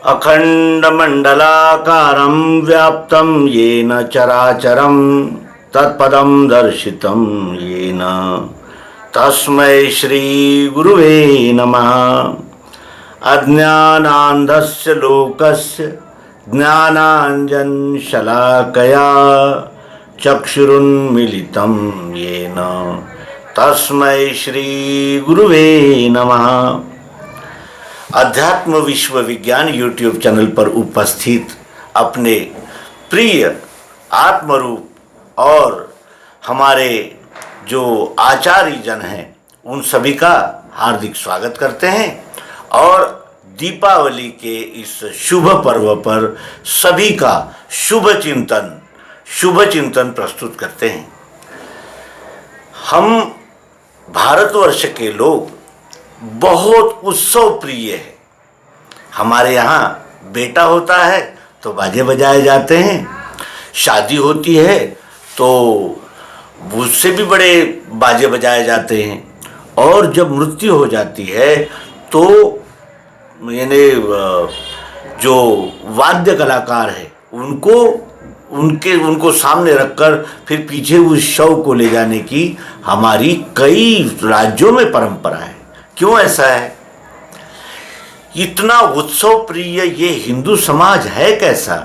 अखंडमंडलाकारं व्याप्तं येन चराचरं तत्पदं दर्शितं येन तस्मै श्री गुरुवे नमः। अज्ञानान्धस्य लोकस्य ज्ञानाञ्जनशलाकया चक्षुरुन्मीलितं येन तस्मै श्री गुरुवे नमः। अध्यात्म विश्व विज्ञान यूट्यूब चैनल पर उपस्थित अपने प्रिय आत्मरूप और हमारे जो आचार्य जन हैं उन सभी का हार्दिक स्वागत करते हैं और दीपावली के इस शुभ पर्व पर सभी का शुभ चिंतन प्रस्तुत करते हैं। हम भारतवर्ष के लोग बहुत उत्सव प्रिय है। हमारे यहाँ बेटा होता है तो बाजे बजाए जाते हैं, शादी होती है तो उससे भी बड़े बाजे बजाए जाते हैं, और जब मृत्यु हो जाती है तो यानी जो वाद्य कलाकार है उनको सामने रखकर फिर पीछे उस शव को ले जाने की हमारी कई राज्यों में परंपरा है। क्यों ऐसा है? इतना उत्सव प्रिय ये हिंदू समाज है कैसा?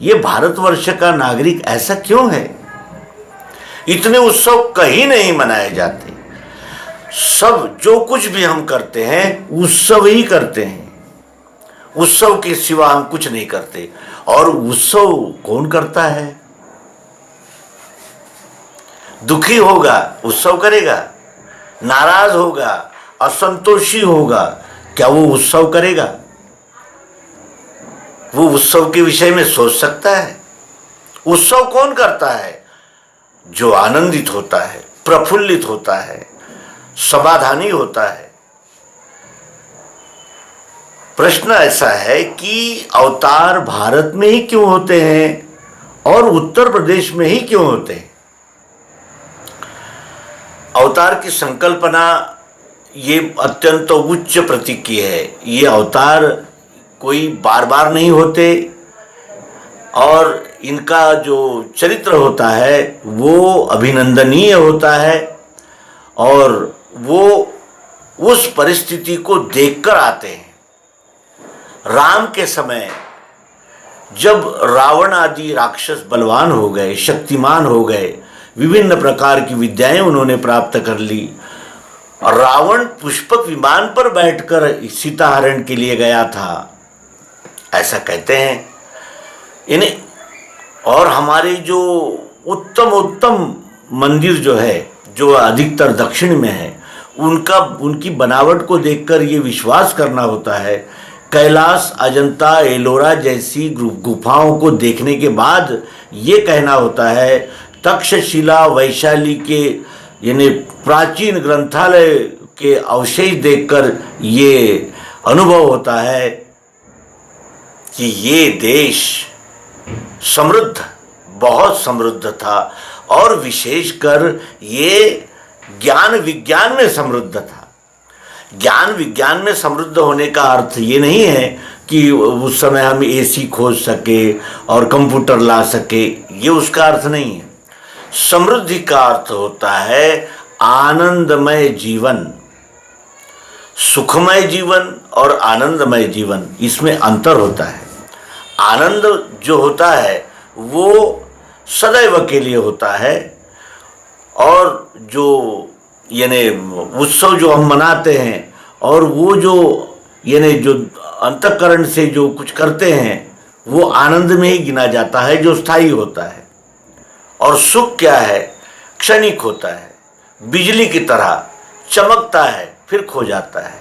ये भारतवर्ष का नागरिक ऐसा क्यों है? इतने उत्सव कहीं नहीं मनाए जाते। सब जो कुछ भी हम करते हैं उत्सव ही करते हैं, उत्सव के सिवा हम कुछ नहीं करते। और उत्सव कौन करता है? दुखी होगा उत्सव करेगा, नाराज होगा, असंतोषी होगा, क्या वो उत्सव करेगा? वो उत्सव के विषय में सोच सकता है? उत्सव कौन करता है? जो आनंदित होता है, प्रफुल्लित होता है, समाधानी होता है। प्रश्न ऐसा है कि अवतार भारत में ही क्यों होते हैं और उत्तर प्रदेश में ही क्यों होते हैं? अवतार की संकल्पना ये अत्यंत उच्च प्रतीक की है। ये अवतार कोई बार बार नहीं होते और इनका जो चरित्र होता है वो अभिनंदनीय होता है और वो उस परिस्थिति को देखकर आते हैं। राम के समय जब रावण आदि राक्षस बलवान हो गए, शक्तिमान हो गए, विभिन्न प्रकार की विद्याएं उन्होंने प्राप्त कर ली, रावण पुष्पक विमान पर बैठकर सीता हरण के लिए गया था, ऐसा कहते हैं इन्हें। और हमारे जो उत्तम मंदिर जो है, जो अधिकतर दक्षिण में है, उनकी बनावट को देखकर ये विश्वास करना होता है, कैलाश, अजंता, एलोरा जैसी गुफाओं को देखने के बाद ये कहना होता है, तक्षशिला, वैशाली के यानी प्राचीन ग्रंथालय के अवशेष देखकर ये अनुभव होता है कि ये देश समृद्ध, बहुत समृद्ध था और विशेषकर ये ज्ञान विज्ञान में समृद्ध था। ज्ञान विज्ञान में समृद्ध होने का अर्थ ये नहीं है कि उस समय हम एसी खोज सके और कंप्यूटर ला सके, ये उसका अर्थ नहीं है। समृद्धि का अर्थ होता है आनंदमय जीवन, सुखमय जीवन और आनंदमय जीवन, इसमें अंतर होता है। आनंद जो होता है वो सदैव के लिए होता है, और जो यानी उत्सव जो हम मनाते हैं और वो जो यानी जो अंतःकरण से जो कुछ करते हैं वो आनंद में ही गिना जाता है, जो स्थायी होता है। और सुख क्या है? क्षणिक होता है, बिजली की तरह चमकता है फिर खो जाता है।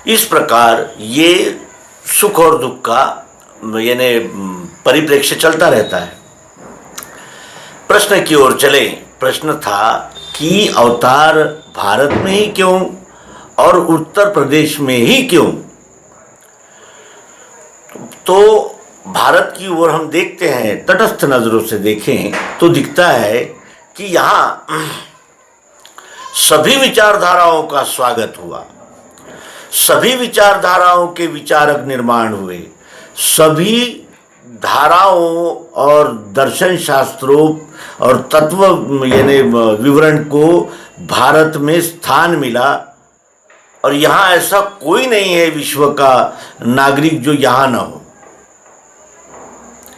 इस प्रकार ये सुख और दुख का यानी परिप्रेक्ष्य चलता रहता है। प्रश्न की ओर चले। प्रश्न था कि अवतार भारत में ही क्यों और उत्तर प्रदेश में ही क्यों? तो भारत की ओर हम देखते हैं, तटस्थ नजरों से देखें तो दिखता है कि यहाँ सभी विचारधाराओं का स्वागत हुआ, सभी विचारधाराओं के विचारक निर्माण हुए, सभी धाराओं और दर्शन शास्त्रों और तत्व यानी विवरण को भारत में स्थान मिला। और यहाँ ऐसा कोई नहीं है विश्व का नागरिक जो यहाँ न हो।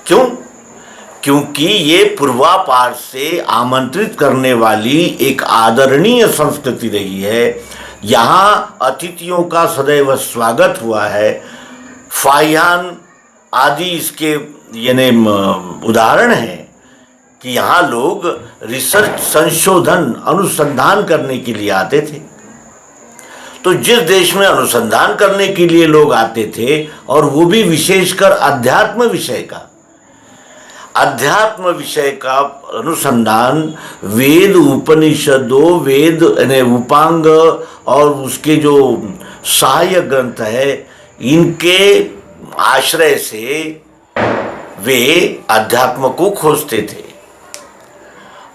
क्यों? क्योंकि ये पूर्वापार से आमंत्रित करने वाली एक आदरणीय संस्कृति रही है। यहाँ अतिथियों का सदैव स्वागत हुआ है। फाहियान आदि इसके यानी उदाहरण है कि यहाँ लोग रिसर्च, संशोधन, अनुसंधान करने के लिए आते थे। तो जिस देश में अनुसंधान करने के लिए लोग आते थे, और वो भी विशेषकर अध्यात्म विषय का अनुसंधान, वेद उपनिषदों, वेद यानी उपांग और उसके जो सहायक ग्रंथ है, इनके आश्रय से वे अध्यात्म को खोजते थे।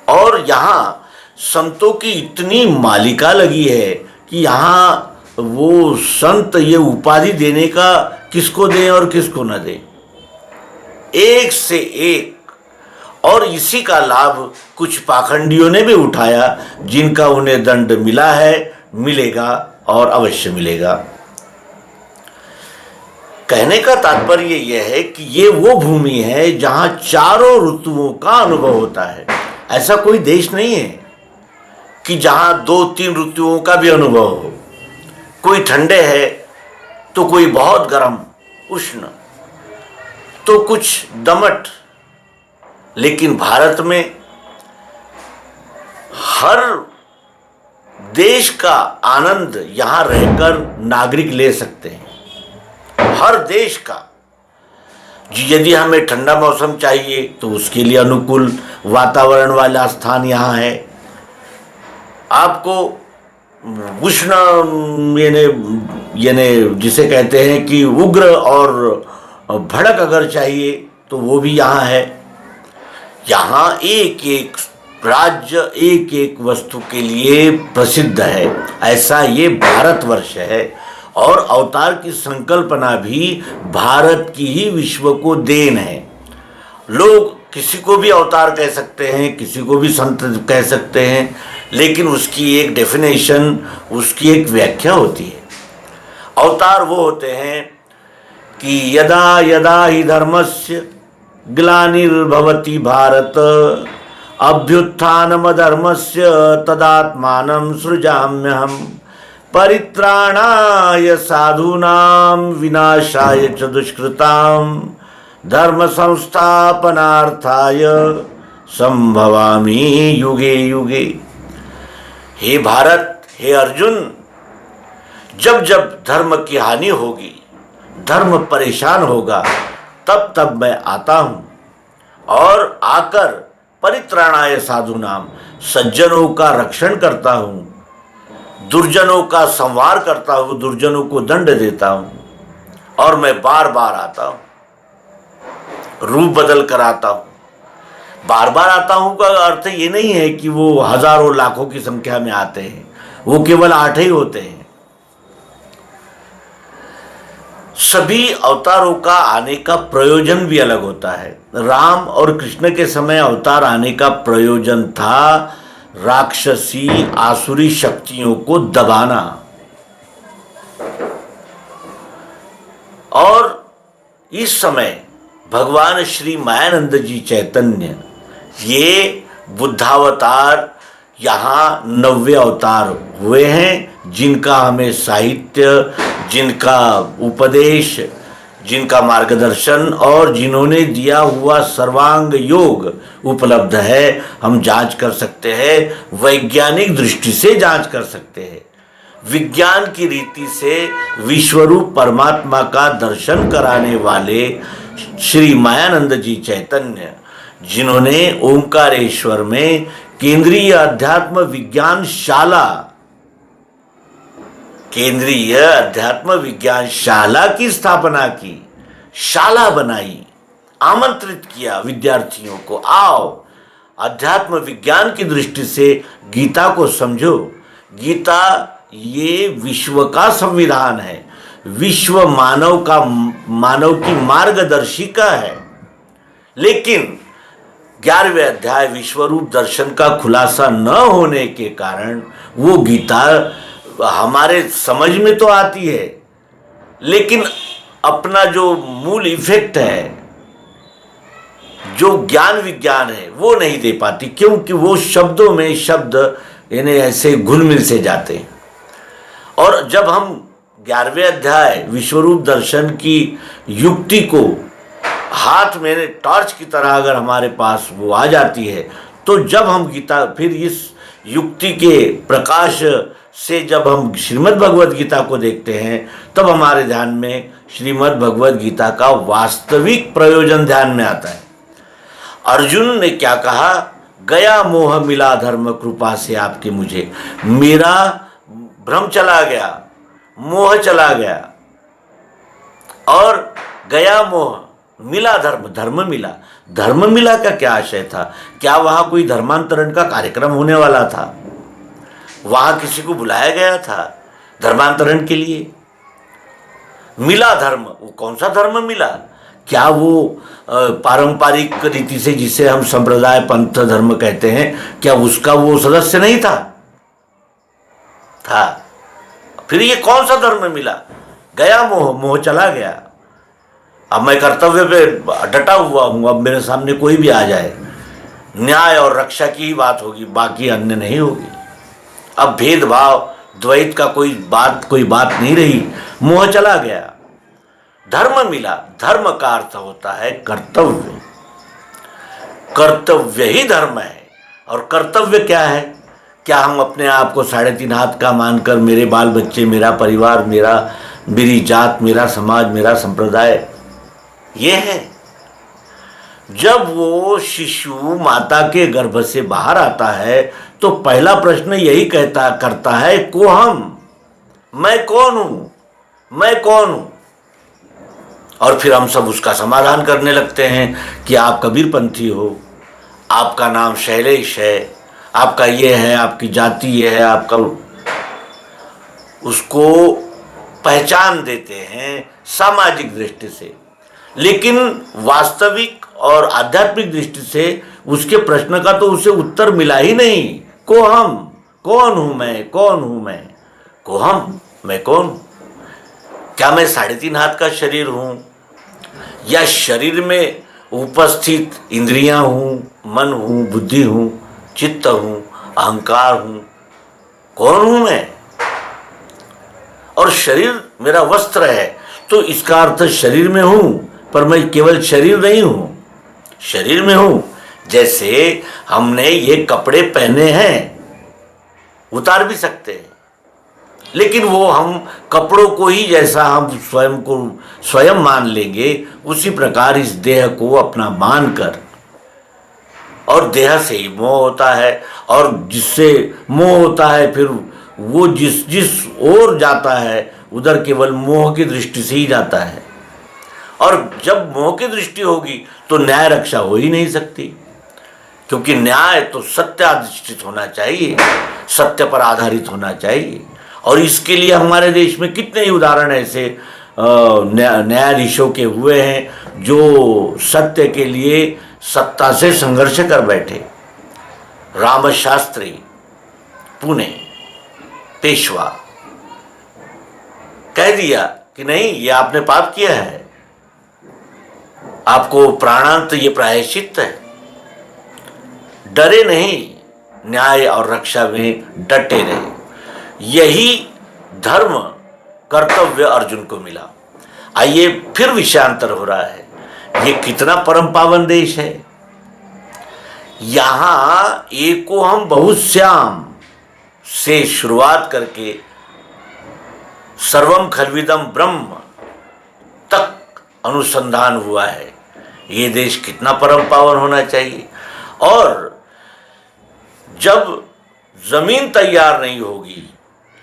और यहाँ संतों की इतनी मालिका लगी है कि यहाँ वो संत ये उपाधि देने का किसको दें और किसको न दें, एक से एक। और इसी का लाभ कुछ पाखंडियों ने भी उठाया, जिनका उन्हें दंड मिला है, मिलेगा और अवश्य मिलेगा। कहने का तात्पर्य यह है कि ये वो भूमि है जहां चारों ऋतुओं का अनुभव होता है। ऐसा कोई देश नहीं है कि जहां 2-3 ऋतुओं का भी अनुभव हो। कोई ठंडे है तो कोई बहुत गर्म उष्ण, तो कुछ दमट। लेकिन भारत में हर देश का आनंद यहां रहकर नागरिक ले सकते हैं, हर देश का। यदि हमें ठंडा मौसम चाहिए तो उसके लिए अनुकूल वातावरण वाला स्थान यहाँ है। आपको उष्ण यानी जिसे कहते हैं कि उग्र और भड़क अगर चाहिए तो वो भी यहाँ है। यहाँ एक एक राज्य एक एक वस्तु के लिए प्रसिद्ध है। ऐसा ये भारतवर्ष है। और अवतार की संकल्पना भी भारत की ही विश्व को देन है। लोग किसी को भी अवतार कह सकते हैं, किसी को भी संत कह सकते हैं, लेकिन उसकी एक डेफिनेशन, उसकी एक व्याख्या होती है। अवतार वो होते हैं कि यदा यदा ही धर्मस्य ग्लानिर्भवति भारत अभ्युत्थानमधर्मस्य तदात्मानं सृजाम्यहम् परित्राणाय साधूनां विनाशाय च दुष्कृतां धर्म संस्थापनार्थाय संभवामि युगे युगे। हे भारत, हे अर्जुन, जब जब धर्म की हानि होगी, धर्म परेशान होगा, तब तब मैं आता हूँ और आकर परित्राणाय साधूनाम, सज्जनों का रक्षण करता हूँ, दुर्जनों का संवार करता हूँ, दुर्जनों को दंड देता हूँ। और मैं बार बार आता हूँ, रूप बदल कर आता हूँ। बार बार आता हूँ का अर्थ ये नहीं है कि वो हजारों लाखों की संख्या में आते हैं, वो केवल 8 ही होते हैं। सभी अवतारों का आने का प्रयोजन भी अलग होता है। राम और कृष्ण के समय अवतार आने का प्रयोजन था राक्षसी आसुरी शक्तियों को दबाना। और इस समय भगवान श्री मायानंद जी चैतन्य, ये बुद्धावतार यहाँ 90 अवतार हुए हैं, जिनका हमें साहित्य, जिनका उपदेश, जिनका मार्गदर्शन और जिन्होंने दिया हुआ सर्वांग योग उपलब्ध है। हम जांच कर सकते हैं, वैज्ञानिक दृष्टि से जांच कर सकते हैं। विज्ञान की रीति से विश्वरूप परमात्मा का दर्शन कराने वाले श्री मायानंद जी चैतन्य, जिन्होंने ओंकारेश्वर में केंद्रीय अध्यात्म विज्ञान शाला, केंद्रीय अध्यात्म विज्ञान शाला की स्थापना की, शाला बनाई, आमंत्रित किया विद्यार्थियों को, आओ अध्यात्म विज्ञान की दृष्टि से गीता को समझो। गीता ये विश्व का संविधान है, विश्व मानव की मार्गदर्शिका है। लेकिन 11वें अध्याय विश्वरूप दर्शन का खुलासा न होने के कारण वो गीता हमारे समझ में तो आती है, लेकिन अपना जो मूल इफेक्ट है, जो ज्ञान विज्ञान है, वो नहीं दे पाती, क्योंकि वो शब्दों में शब्द यानी ऐसे घुल मिल से जाते हैं। और जब हम 11वें अध्याय विश्वरूप दर्शन की युक्ति को हाथ में टॉर्च की तरह अगर हमारे पास वो आ जाती है, तो जब हम गीता फिर इस युक्ति के प्रकाश से जब हम श्रीमद् भगवद गीता को देखते हैं, तब हमारे ध्यान में श्रीमद् भगवद गीता का वास्तविक प्रयोजन ध्यान में आता है। अर्जुन ने क्या कहा? गया मोह मिला धर्म कृपा से आपके मुझे, मेरा भ्रम चला गया, मोह चला गया, और गया मोह मिला धर्म, धर्म मिला। धर्म मिला का क्या आशय था? क्या वहां कोई धर्मांतरण का कार्यक्रम होने वाला था? वहां किसी को बुलाया गया था धर्मांतरण के लिए? मिला धर्म, वो कौन सा धर्म मिला? क्या वो पारंपरिक रीति से, जिसे हम संप्रदाय पंथ धर्म कहते हैं, क्या उसका वो सदस्य नहीं था? फिर ये कौन सा धर्म मिला? गया मोह, मोह चला गया। अब मैं कर्तव्य पे डटा हुआ हूं, अब मेरे सामने कोई भी आ जाए, न्याय और रक्षा की ही बात होगी, बाकी अन्य नहीं होगी। अब भेदभाव द्वैत का कोई बात नहीं रही, मोह चला गया, धर्म मिला। धर्म का अर्थ होता है कर्तव्य, कर्तव्य ही धर्म है। और कर्तव्य क्या है? क्या हम अपने आप को 3.5 हाथ का मानकर मेरे बाल बच्चे, मेरा परिवार, मेरी जात, मेरा समाज, मेरा संप्रदाय, ये है? जब वो शिशु माता के गर्भ से बाहर आता है, तो पहला प्रश्न यही करता है, को हम, मैं कौन हूं, मैं कौन हूं? और फिर हम सब उसका समाधान करने लगते हैं कि आप कबीरपंथी हो, आपका नाम शैलेश है, आपका ये है, आपकी जाति ये है, आपका, उसको पहचान देते हैं सामाजिक दृष्टि से। लेकिन वास्तविक और आध्यात्मिक दृष्टि से उसके प्रश्न का तो उसे उत्तर मिला ही नहीं। को हम, कौन हूं मैं, कौन हूं मैं? को हम, मैं कौन? क्या मैं 3.5 हाथ का शरीर हूं, या शरीर में उपस्थित इंद्रियां हूं, मन हूं, बुद्धि हूं, चित्त हूं, अहंकार हूं? कौन हूं मैं? और शरीर मेरा वस्त्र है, तो इसका अर्थ शरीर में हूं, पर मैं केवल शरीर नहीं हूं, शरीर में हूं। जैसे हमने ये कपड़े पहने हैं, उतार भी सकते हैं, लेकिन वो हम कपड़ों को ही जैसा हम स्वयं को स्वयं मान लेंगे, उसी प्रकार इस देह को अपना मानकर, और देह से ही मोह होता है, और जिससे मोह होता है फिर वो जिस ओर जाता है उधर केवल मोह की दृष्टि से ही जाता है। और जब मोह की दृष्टि होगी तो न्याय रक्षा हो ही नहीं सकती, क्योंकि न्याय तो सत्य अधिष्ठित होना चाहिए, सत्य पर आधारित होना चाहिए। और इसके लिए हमारे देश में कितने ही उदाहरण ऐसे न्यायाधीशों के हुए हैं जो सत्य के लिए सत्ता से संघर्ष कर बैठे। रामशास्त्री, पुणे, पेशवा, कह दिया कि नहीं, ये आपने पाप किया है, आपको प्राणांत, ये प्रायश्चित है। डरे नहीं, न्याय और रक्षा में डटे रहे। यही धर्म कर्तव्य अर्जुन को मिला। आइए फिर विषयांतर हो रहा है। ये कितना परम पावन देश है। यहां एको हम बहुश्याम से शुरुआत करके सर्वम खल्विदम ब्रह्म तक अनुसंधान हुआ है। ये देश कितना परम पावन होना चाहिए। और जब जमीन तैयार नहीं होगी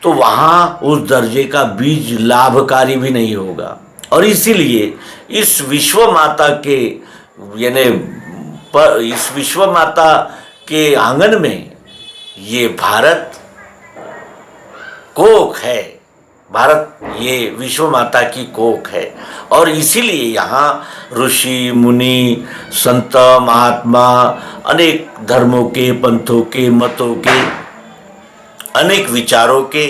तो वहां उस दर्जे का बीज लाभकारी भी नहीं होगा। और इसीलिए इस विश्व माता के इस विश्व माता के आंगन में ये भारत कोख है। भारत ये विश्व माता की कोख है और इसीलिए यहाँ ऋषि मुनि संत महात्मा अनेक धर्मों के, पंथों के, मतों के, अनेक विचारों के,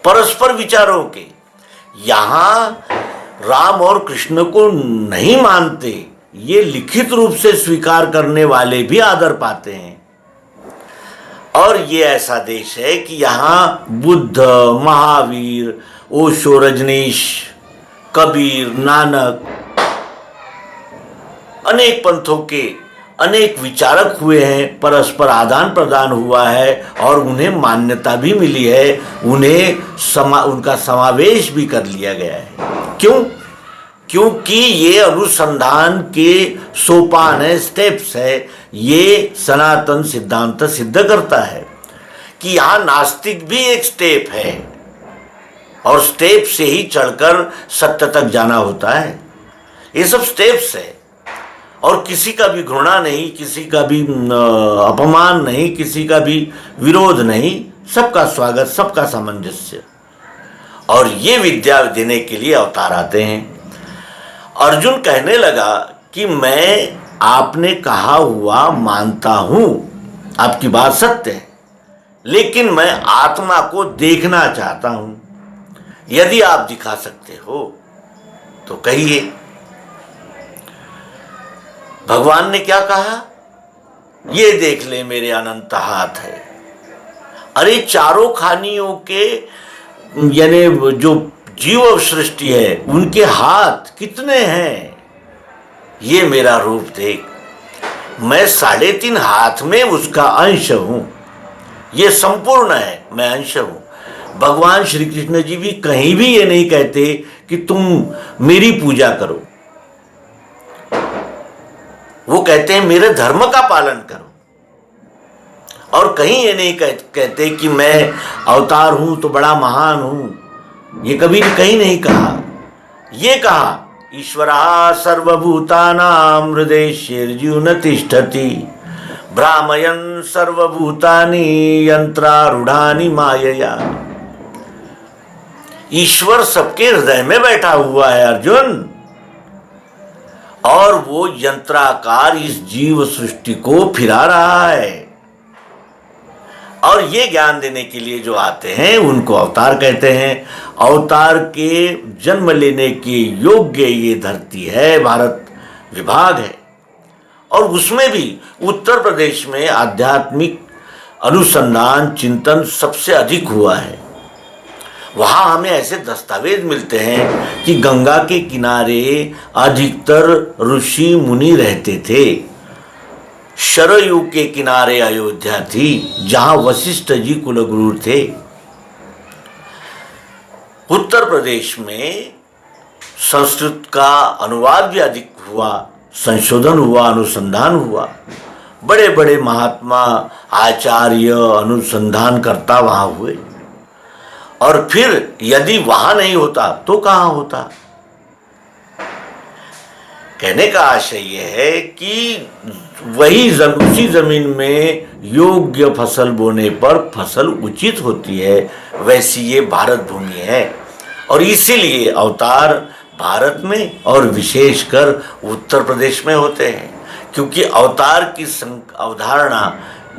परस्पर विचारों के, यहाँ राम और कृष्ण को नहीं मानते, ये लिखित रूप से स्वीकार करने वाले भी आदर पाते हैं। और ये ऐसा देश है कि यहाँ बुद्ध, महावीर, ओशो, रजनीश, कबीर, नानक, अनेक पंथों के अनेक विचारक हुए हैं, परस्पर आदान प्रदान हुआ है और उन्हें मान्यता भी मिली है, उनका समावेश भी कर लिया गया है। क्यों? क्योंकि ये अनुसंधान के सोपान है, स्टेप्स है। ये सनातन सिद्धांत सिद्ध करता है कि यहाँ नास्तिक भी एक स्टेप है और स्टेप से ही चढ़कर सत्य तक जाना होता है। ये सब स्टेप्स है और किसी का भी घृणा नहीं, किसी का भी अपमान नहीं, किसी का भी विरोध नहीं, सबका स्वागत, सबका सामंजस्य। और ये विद्या देने के लिए अवतार आते हैं। अर्जुन कहने लगा कि मैं आपने कहा हुआ मानता हूं, आपकी बात सत्य है, लेकिन मैं आत्मा को देखना चाहता हूं। यदि आप दिखा सकते हो तो कहिए। भगवान ने क्या कहा? ये देख ले मेरे अनंत हाथ है। अरे चारों खानियों के यानी जो जीव सृष्टि है उनके हाथ कितने हैं, ये मेरा रूप देख। मैं 3.5 हाथ में उसका अंश हूं, ये संपूर्ण है, मैं अंश हूं। भगवान श्री कृष्ण जी भी कहीं भी ये नहीं कहते कि तुम मेरी पूजा करो, वो कहते हैं मेरे धर्म का पालन करो। और कहीं ये नहीं कहते कि मैं अवतार हूं तो बड़ा महान हूं, ये कभी कहीं नहीं कहा। ये कहा ईश्वरः सर्वभूतानां हृदयेषु न तिष्ठति भ्रामयन् सर्वभूतानि यंत्रारूढ़ानि मायया। ईश्वर सबके हृदय में बैठा हुआ है अर्जुन, और वो यंत्राकार इस जीव सृष्टि को फिरा रहा है। और ये ज्ञान देने के लिए जो आते हैं उनको अवतार कहते हैं। अवतार के जन्म लेने के योग्य ये धरती है, भारत विभाग है। और उसमें भी उत्तर प्रदेश में आध्यात्मिक अनुसंधान चिंतन सबसे अधिक हुआ है। वहाँ हमें ऐसे दस्तावेज मिलते हैं कि गंगा के किनारे अधिकतर ऋषि मुनि रहते थे। शरयू के किनारे अयोध्या थी जहाँ वशिष्ठ जी कुलगुरु थे। उत्तर प्रदेश में संस्कृत का अनुवाद भी अधिक हुआ, संशोधन हुआ, अनुसंधान हुआ। बड़े बड़े महात्मा, आचार्य, अनुसंधानकर्ता वहाँ हुए। और फिर यदि वहाँ नहीं होता तो कहाँ होता? कहने का आशय यह है कि उसी जमीन में योग्य फसल बोने पर फसल उचित होती है, वैसी ये भारत भूमि है। और इसीलिए अवतार भारत में और विशेषकर उत्तर प्रदेश में होते हैं, क्योंकि अवतार की अवधारणा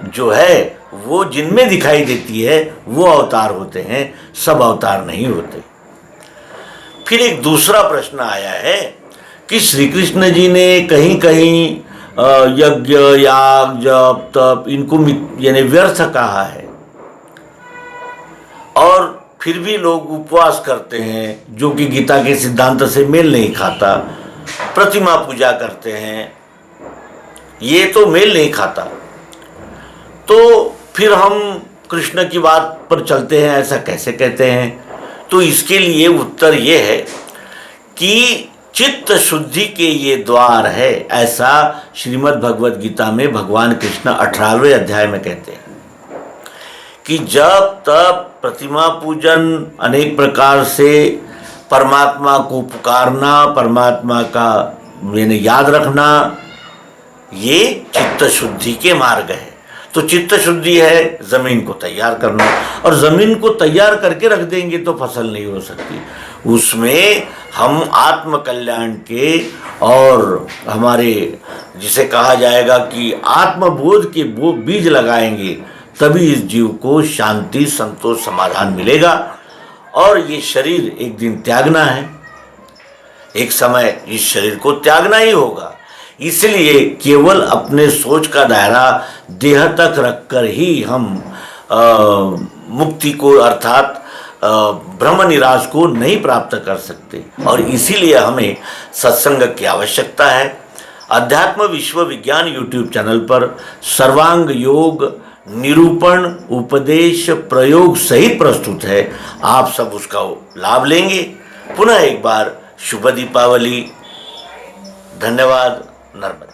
जो है वो जिनमें दिखाई देती है वो अवतार होते हैं, सब अवतार नहीं होते। फिर एक दूसरा प्रश्न आया है कि श्री कृष्ण जी ने कहीं कहीं यज्ञ, याग, जप, तप इनको यानी व्यर्थ कहा है, और फिर भी लोग उपवास करते हैं जो कि गीता के सिद्धांत से मेल नहीं खाता। प्रतिमा पूजा करते हैं, ये तो मेल नहीं खाता। तो फिर हम कृष्ण की बात पर चलते हैं, ऐसा कैसे कहते हैं? तो इसके लिए उत्तर ये है कि चित्त शुद्धि के ये द्वार है, ऐसा श्रीमद् भगवद गीता में भगवान कृष्ण 18वें अध्याय में कहते हैं कि जब तब प्रतिमा पूजन, अनेक प्रकार से परमात्मा को पुकारना, परमात्मा का याद रखना, ये चित्त शुद्धि के मार्ग है। तो चित्त शुद्धि है ज़मीन को तैयार करना, और ज़मीन को तैयार करके रख देंगे तो फसल नहीं हो सकती। उसमें हम आत्म कल्याण के और हमारे जिसे कहा जाएगा कि आत्मबोध के वो बीज लगाएंगे, तभी इस जीव को शांति, संतोष, समाधान मिलेगा। और ये शरीर एक दिन त्यागना है, एक समय इस शरीर को त्यागना ही होगा। इसलिए केवल अपने सोच का दायरा देह तक रखकर ही हम मुक्ति को अर्थात ब्रह्म निराश को नहीं प्राप्त कर सकते, और इसीलिए हमें सत्संग की आवश्यकता है। अध्यात्म विश्व विज्ञान यूट्यूब चैनल पर सर्वांग योग निरूपण, उपदेश, प्रयोग सहित प्रस्तुत है। आप सब उसका लाभ लेंगे। पुनः एक बार शुभ दीपावली। धन्यवाद। नर्मदा।